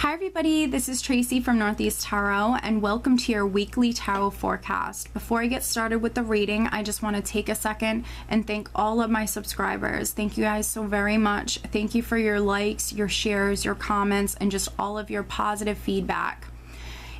Hi everybody, this is Tracy from Northeast Tarot and welcome to your weekly tarot forecast. Before I get started with the reading, I just want to take a second and thank all of my subscribers. Thank you guys so very much. Thank you for your likes, your shares, your comments, and just all of your positive feedback.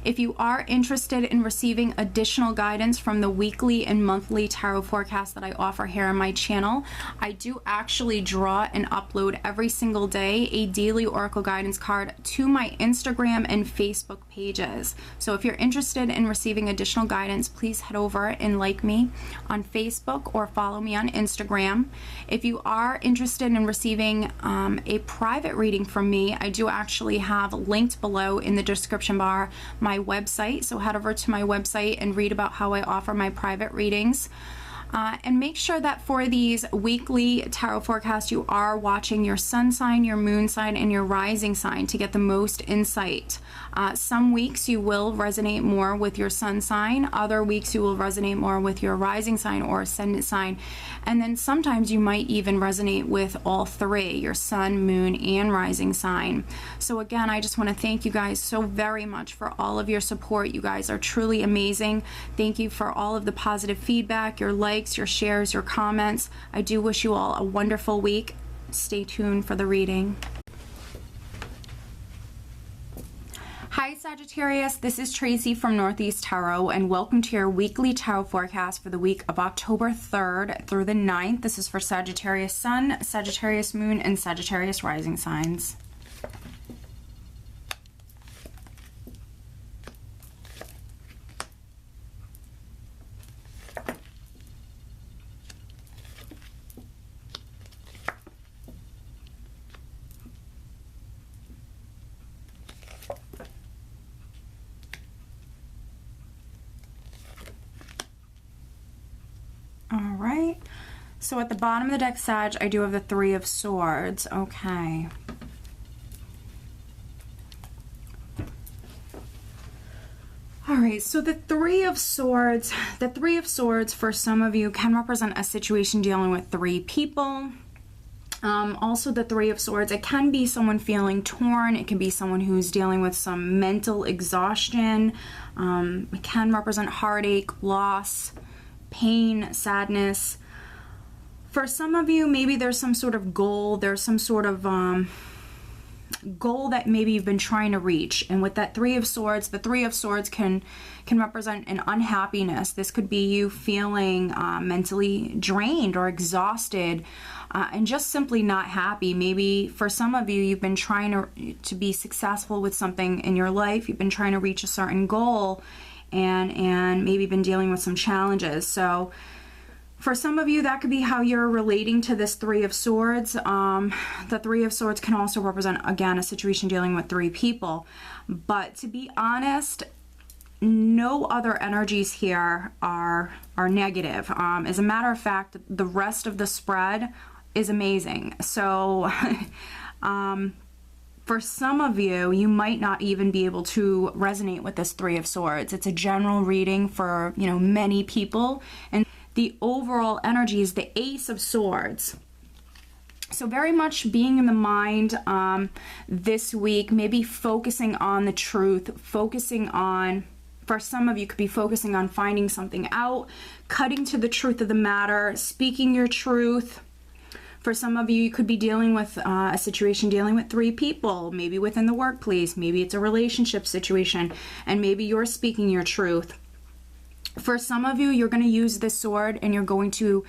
If you are interested in receiving additional guidance from the weekly and monthly tarot forecast that I offer here on my channel, I do actually draw and upload every single day a daily oracle guidance card to my Instagram and Facebook pages. So if you're interested in receiving additional guidance, please head over and like me on Facebook or follow me on Instagram. If you are interested in receiving a private reading from me, I do actually have linked below in the description bar my website, so head over to my website and read about how I offer my private readings. And make sure that for these weekly tarot forecasts you are watching your sun sign, your moon sign, and your rising sign to get the most insight. Some weeks you will resonate more with your sun sign, other weeks you will resonate more with your rising sign or ascendant sign, and then sometimes you might even resonate with all three, your sun, moon, and rising sign. So again, I just want to thank you guys so very much for all of your support. You guys are truly amazing. Thank you for all of the positive feedback, your likes, your shares, your comments. I do wish you all a wonderful week. Stay tuned for the reading. Hi Sagittarius, this is Tracy from Northeast Tarot and welcome to your weekly tarot forecast for the week of October 3rd through the 9th. This is for Sagittarius Sun, Sagittarius Moon, and Sagittarius Rising signs. All right, so at the bottom of the deck, Sag, I do have the Three of Swords. Okay. All right, so the Three of Swords for some of you can represent a situation dealing with three people. Also the Three of Swords, it can be someone feeling torn. It can be someone who's dealing with some mental exhaustion. It can represent heartache, loss, pain, sadness. For some of you, maybe there's some sort of goal, there's some sort of goal that maybe you've been trying to reach. And with that Three of Swords, the Three of Swords can represent an unhappiness. This could be you feeling mentally drained or exhausted and just simply not happy. Maybe for some of you, you've been trying to be successful with something in your life. You've been trying to reach a certain goal and maybe been dealing with some challenges. So for some of you, that could be how you're relating to this Three of Swords. The Three of Swords can also represent, again, a situation dealing with three people. But to be honest, no other energies here are negative. As a matter of fact, the rest of the spread is amazing. So for some of you, you might not even be able to resonate with this Three of Swords. It's a general reading for, many people. And the overall energy is the Ace of Swords. So very much being in the mind this week, maybe focusing on the truth, focusing on, for some of you, could be focusing on finding something out, cutting to the truth of the matter, speaking your truth. For some of you, you could be dealing with a situation dealing with three people, maybe within the workplace, maybe it's a relationship situation, and maybe you're speaking your truth. For some of you, you're going to use this sword and you're going to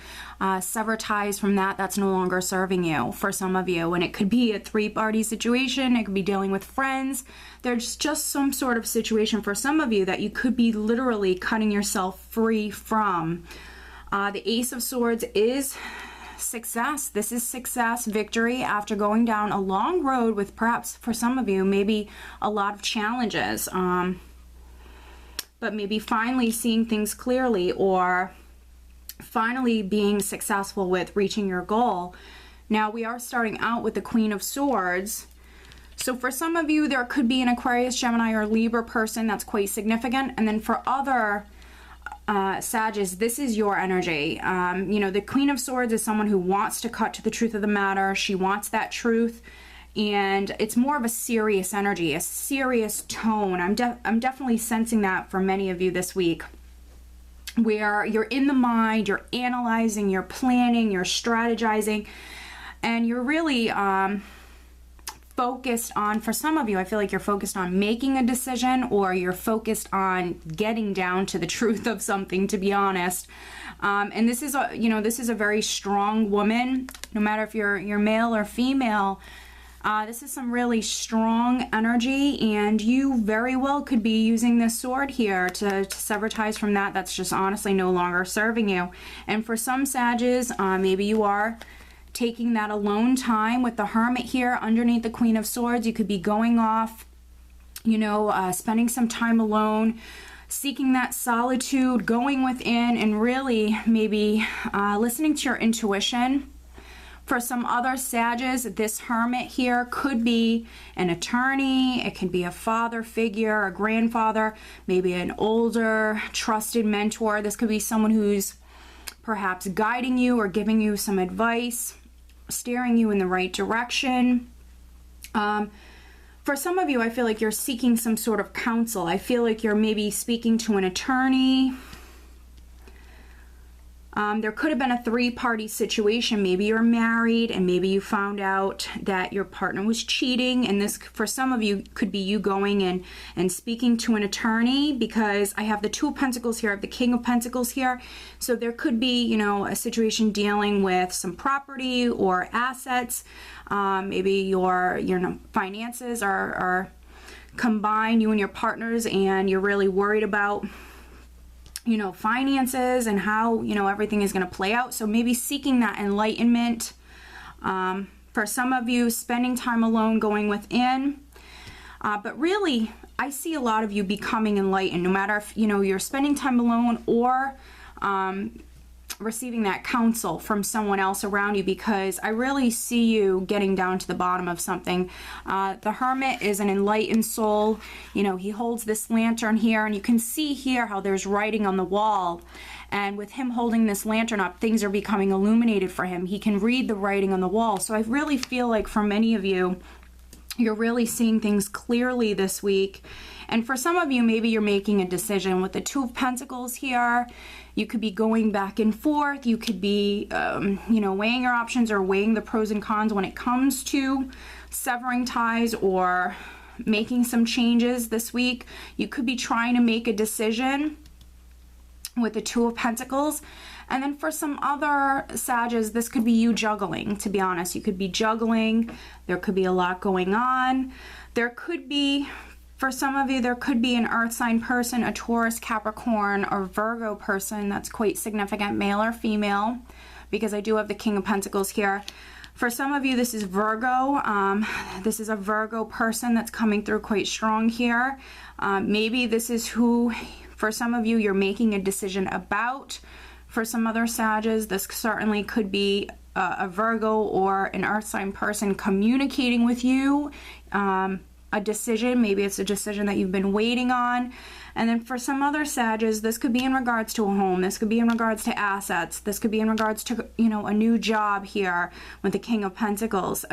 sever ties from that's no longer serving you for some of you. And it could be a three-party situation. It could be dealing with friends. There's just some sort of situation for some of you that you could be literally cutting yourself free from. The Ace of Swords is success. This is success, victory after going down a long road with, perhaps for some of you, maybe a lot of challenges. But maybe finally seeing things clearly, or finally being successful with reaching your goal. Now we are starting out with the Queen of Swords. So for some of you, there could be an Aquarius, Gemini, or Libra person that's quite significant. And then for other Sagittarius, this is your energy. The Queen of Swords is someone who wants to cut to the truth of the matter. She wants that truth. and it's more of a serious energy, a serious tone. I'm definitely sensing that for many of you this week, where you're in the mind, you're analyzing, you're planning, you're strategizing, and you're really focused on, for some of you, I feel like you're focused on making a decision, or you're focused on getting down to the truth of something, to be honest. And this is a, this is a very strong woman, no matter if you're male or female. This is some really strong energy, and you very well could be using this sword here to sever ties from that's just honestly no longer serving you. And for some Sages, maybe you are taking that alone time with the Hermit here underneath the Queen of Swords. You could be going off, spending some time alone, seeking that solitude, going within, and really maybe listening to your intuition. For some other Sages, this Hermit here could be an attorney, it could be a father figure, a grandfather, maybe an older trusted mentor. This could be someone who's perhaps guiding you or giving you some advice, steering you in the right direction. For some of you, I feel like you're seeking some sort of counsel. I feel like you're maybe speaking to an attorney. There could have been a three-party situation. Maybe you're married and maybe you found out that your partner was cheating, and this, for some of you, could be you going and speaking to an attorney, because I have the Two of Pentacles here, I have the King of Pentacles here. So there could be, a situation dealing with some property or assets. Maybe your finances are combined, you and your partners, and you're really worried about finances and how, everything is going to play out. So maybe seeking that enlightenment. For some of you, spending time alone, going within. But really, I see a lot of you becoming enlightened, no matter if, you're spending time alone or receiving that counsel from someone else around you, because I really see you getting down to the bottom of something. The Hermit is an enlightened soul. He holds this lantern here, and you can see here how there's writing on the wall. And with him holding this lantern up, things are becoming illuminated for him. He can read the writing on the wall. So I really feel like for many of you, you're really seeing things clearly this week. And for some of you, maybe you're making a decision. With the Two of Pentacles here, you could be going back and forth. You could be, weighing your options or weighing the pros and cons when it comes to severing ties or making some changes this week. You could be trying to make a decision with the Two of Pentacles. And then for some other Sages, this could be you juggling, to be honest. You could be juggling. There could be a lot going on. There could be, for some of you, there could be an earth sign person, a Taurus, Capricorn, or Virgo person that's quite significant, male or female, because I do have the King of Pentacles here. For some of you, this is Virgo. This is a Virgo person that's coming through quite strong here. Maybe this is who, for some of you, you're making a decision about. For some other Sages, this certainly could be a Virgo or an earth sign person communicating with you a decision. Maybe it's a decision that you've been waiting on. And then for some other Sages, this could be in regards to a home. This could be in regards to assets. This could be in regards to, a new job here with the King of Pentacles.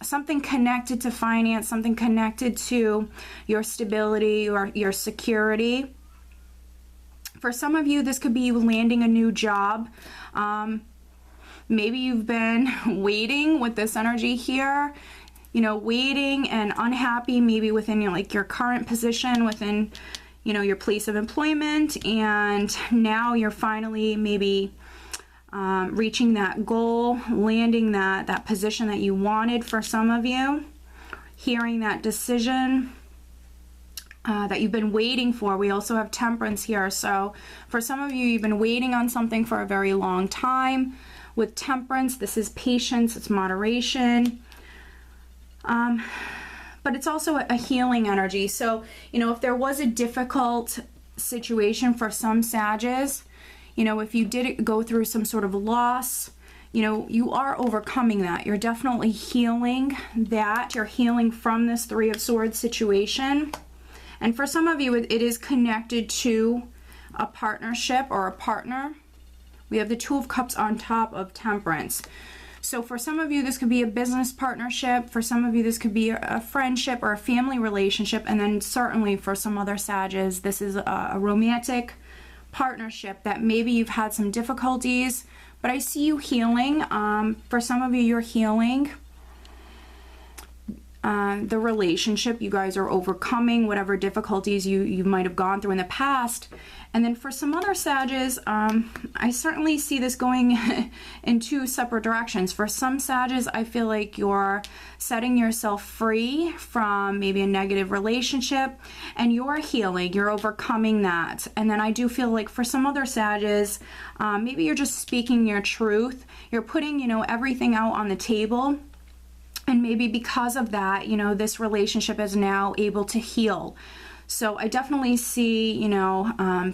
Something connected to finance, something connected to your stability or your security. For some of you, this could be you landing a new job. Maybe you've been waiting with this energy here, waiting and unhappy, maybe within your current position, within, your place of employment. And now you're finally maybe reaching that goal, landing that position that you wanted. For some of you, hearing that decision that you've been waiting for. We also have Temperance here. So for some of you, you've been waiting on something for a very long time. With Temperance, this is patience, it's moderation. But it's also a healing energy. So, if there was a difficult situation for some Sages, if you did go through some sort of loss, you are overcoming that. You're definitely healing that. You're healing from this Three of Swords situation. And for some of you, it is connected to a partnership or a partner. We have the Two of Cups on top of Temperance. So for some of you, this could be a business partnership. For some of you, this could be a friendship or a family relationship. And then certainly for some other Sages, this is a romantic partnership that maybe you've had some difficulties, but I see you healing. For some of you, you're healing the relationship. You guys are overcoming whatever difficulties you might have gone through in the past. And then for some other Sages, I certainly see this going in two separate directions. For some Sages, I feel like you're setting yourself free from maybe a negative relationship and you're healing, you're overcoming that. And then I do feel like for some other Sages, maybe you're just speaking your truth. You're putting, everything out on the table. And maybe because of that, this relationship is now able to heal. So I definitely see,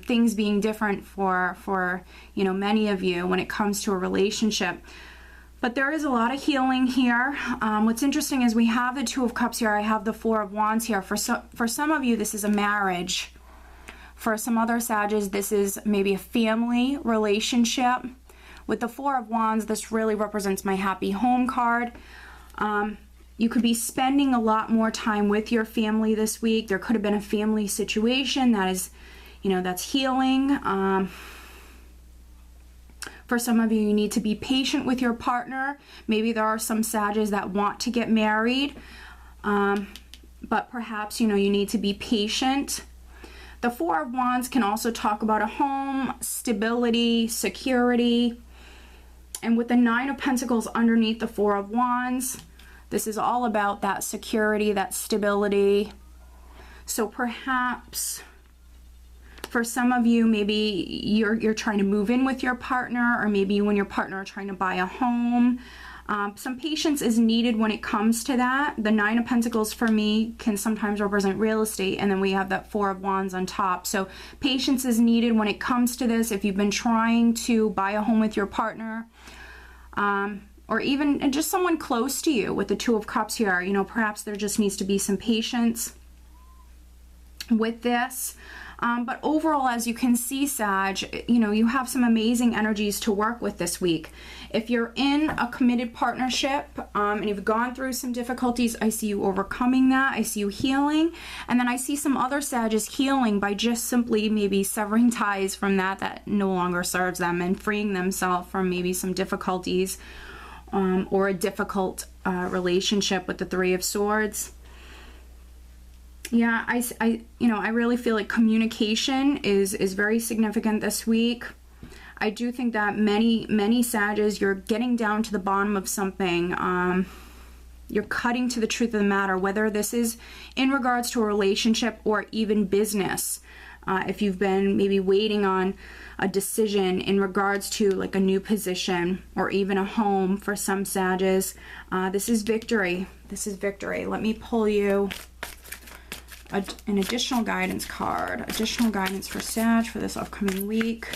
things being different for many of you when it comes to a relationship. But there is a lot of healing here. What's interesting is we have the Two of Cups here. I have the Four of Wands here. For some of you, this is a marriage. For some other Sages, this is maybe a family relationship. With the Four of Wands, this really represents my happy home card. You could be spending a lot more time with your family this week. There could have been a family situation that is, that's healing. For some of you, you need to be patient with your partner. Maybe there are some Sages that want to get married, but perhaps, you need to be patient. The Four of Wands can also talk about a home, stability, security. And with the Nine of Pentacles underneath the Four of Wands, this is all about that security, that stability. So perhaps for some of you, maybe you're trying to move in with your partner, or maybe you and your partner are trying to buy a home. Some patience is needed when it comes to that. The Nine of Pentacles for me can sometimes represent real estate, and then we have that Four of Wands on top. So patience is needed when it comes to this. If you've been trying to buy a home with your partner, or even just someone close to you with the Two of Cups here, perhaps there just needs to be some patience with this. But overall, as you can see, Sag, you have some amazing energies to work with this week. If you're in a committed partnership and you've gone through some difficulties, I see you overcoming that. I see you healing. And then I see some other Sages healing by just simply maybe severing ties from that no longer serves them and freeing themselves from maybe some difficulties or a difficult relationship with the Three of Swords. Yeah, I really feel like communication is very significant this week. I do think that many Sages, you're getting down to the bottom of something. You're cutting to the truth of the matter, whether this is in regards to a relationship or even business. If you've been maybe waiting on a decision in regards to like a new position or even a home for some Sages, this is victory. This is victory. Let me pull you an additional guidance card. Additional guidance for Sag for this upcoming week.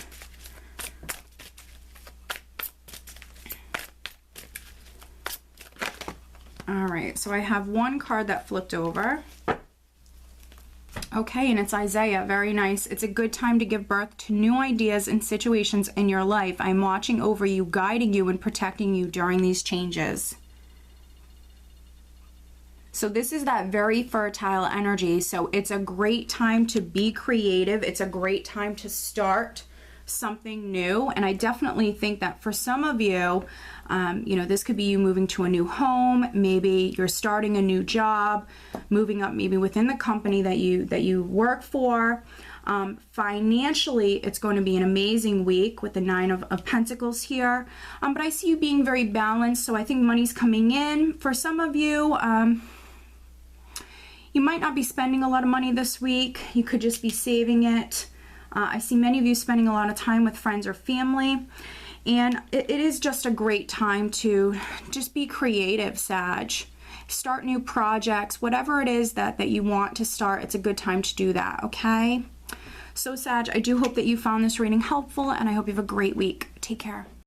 All right, so I have one card that flipped over. Okay, and it's Isaiah. Very nice. It's a good time to give birth to new ideas and situations in your life. I'm watching over you, guiding you, and protecting you during these changes. So this is that very fertile energy. So it's a great time to be creative. It's a great time to start something new. And I definitely think that for some of you, this could be you moving to a new home. Maybe you're starting a new job, moving up maybe within the company that you work for. Financially, it's going to be an amazing week with the Nine of Pentacles here. But I see you being very balanced. So I think money's coming in. For some of you, you might not be spending a lot of money this week. You could just be saving it. I see many of you spending a lot of time with friends or family. And it is just a great time to just be creative, Sag. Start new projects. Whatever it is that you want to start, it's a good time to do that, okay? So, Sag, I do hope that you found this reading helpful, and I hope you have a great week. Take care.